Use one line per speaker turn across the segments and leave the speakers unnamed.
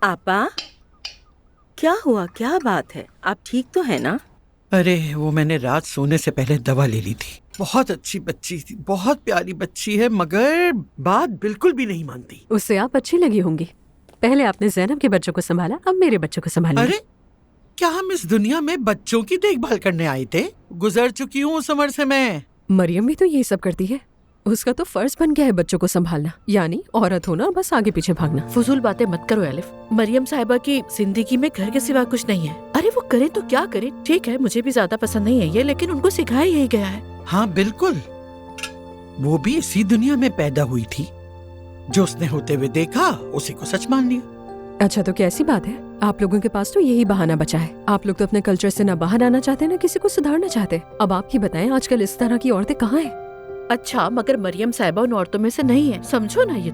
آپا کیا ہوا؟ کیا بات ہے؟ آپ ٹھیک تو ہے نا؟
ارے وہ میں نے رات سونے سے پہلے دوا لے لی تھی. بہت اچھی بچی تھی, بہت پیاری بچی ہے, مگر بات بالکل بھی نہیں مانتی.
اس سے آپ اچھی لگی ہوں گی. پہلے آپ نے زینب کے بچوں کو سنبھالا, اب میرے بچوں کو سنبھالیں.
ارے کیا ہم اس دنیا میں بچوں کی دیکھ بھال کرنے آئے تھے؟ گزر چکی ہوں اس عمر سے میں.
مریم بھی تو یہی سب کرتی ہے. اس کا تو فرض بن گیا ہے بچوں کو سنبھالنا, یعنی عورت ہونا اور بس آگے پیچھے بھاگنا.
فضول باتیں مت کرو الف. مریم صاحبہ کی زندگی میں گھر کے سوا کچھ نہیں ہے. ارے وہ کرے تو کیا کرے, ٹھیک ہے مجھے بھی زیادہ پسند نہیں ہے یہ, لیکن ان کو سکھایا یہی گیا ہے.
ہاں بالکل, وہ بھی اسی دنیا میں پیدا ہوئی تھی. جو اس نے ہوتے ہوئے دیکھا اسی کو سچ مان لیا.
اچھا تو کیسی بات ہے, آپ لوگوں کے پاس تو یہی بہانہ بچا ہے. آپ لوگ تو اپنے کلچر سے نہ باہر آنا چاہتے نہ کسی کو سدھارنا چاہتے. اب آپ ہی بتائیں آج کل اس طرح کی عورتیں کہاں ہیں؟
اچھا مگر مریم صاحبہ ان عورتوں میں سے نہیں ہے, سمجھو نا یہ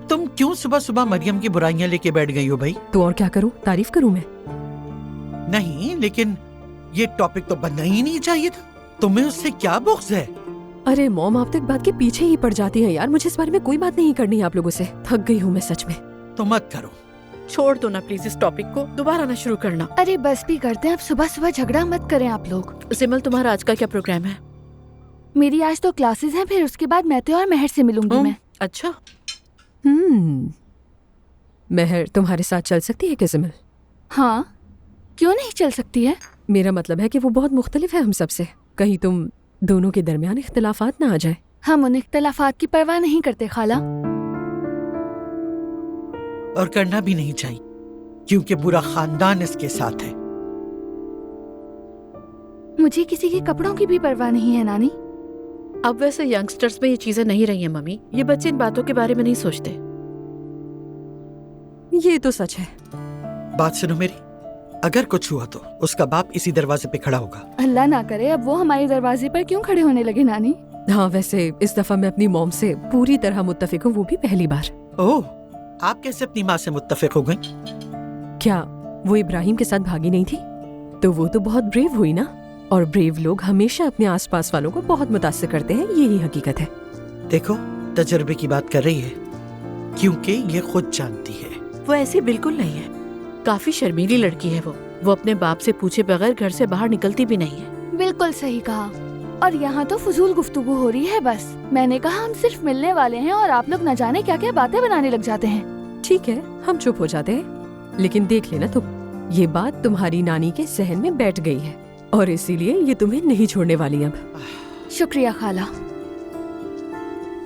تم کیوں صبح صبح مریم کی برائیاں لے کے بیٹھ گئی ہو بھائی؟
تو اور کیا کروں, تعریف کروں میں؟
نہیں لیکن یہ ٹاپک تو بننا ہی نہیں چاہیے تھا. تمہیں اس سے کیا بغض ہے؟
ارے موم آپ تو ایک بات کے پیچھے ہی پڑ جاتی ہیں یار. مجھے اس بارے میں کوئی بات نہیں کرنی آپ لوگوں سے. تھک گئی ہوں میں سچ میں.
تو مت کرو.
چھوڑ دو نا پلیز اس ٹاپک کو, دوبارہ نہ شروع کرنا.
ارے بس بھی کرتے ہیں, اب صبح صبح جھگڑا مت کریں آپ لوگ.
سمل تمہارا آج کا کیا پروگرام ہے؟
میری آج تو کلاسز ہیں, پھر اس کے بعد مہتے اور مہر سے ملوں گی میں.
اچھا
مہر تمہارے ساتھ چل سکتی ہے کیا سمل؟
ہاں کیوں نہیں چل سکتی ہے.
میرا مطلب ہے کہ وہ بہت مختلف ہے ہم سب سے. کہیں تم دونوں کے درمیان اختلافات نہ آ جائیں.
ہم ان اختلافات کی پرواہ نہیں کرتے خالہ.
اور کرنا بھی نہیں چاہیے کیونکہ پورا خاندان اس کے ساتھ ہے.
مجھے کسی کے کپڑوں کی بھی پرواہ نہیں ہے نانی.
اب ویسے ینگسٹرز میں یہ چیزیں نہیں رہی ہیں ممی. یہ بچے ان باتوں کے بارے میں نہیں سوچتے.
یہ تو سچ ہے.
بات سنو میری, اگر کچھ ہوا تو اس کا باپ اسی دروازے پہ کھڑا ہوگا.
اللہ نہ کرے اب وہ ہمارے دروازے پر کیوں کھڑے ہونے لگے نانی.
ہاں ویسے اس دفعہ میں اپنی موم سے پوری طرح متفق ہوں, وہ بھی پہلی بار.
اوہ, آپ کیسے اپنی ماں سے متفق ہو گئیں؟
کیا وہ ابراہیم کے ساتھ بھاگی نہیں تھی؟ تو وہ تو بہت بریو ہوئی نا. اور بریو لوگ ہمیشہ اپنے آس پاس والوں کو بہت متاثر کرتے ہیں, یہی حقیقت ہے.
دیکھو تجربے کی بات کر رہی ہے کیونکہ یہ خود جانتی ہے.
وہ ایسی بالکل نہیں ہے, کافی شرمیلی لڑکی ہے وہ اپنے باپ سے پوچھے بغیر گھر سے باہر نکلتی بھی نہیں ہے.
بالکل صحیح کہا. اور یہاں تو فضول گفتگو ہو رہی ہے بس. میں نے کہا ہم صرف ملنے والے ہیں اور آپ لوگ نہ جانے کیا کیا باتیں بنانے لگ جاتے ہیں.
ٹھیک ہے ہم چپ ہو جاتے ہیں, لیکن دیکھ لینا تم, یہ بات تمہاری نانی کے ذہن میں بیٹھ گئی ہے اور اسی لیے یہ تمہیں نہیں چھوڑنے والی. اب
شکریہ خالہ.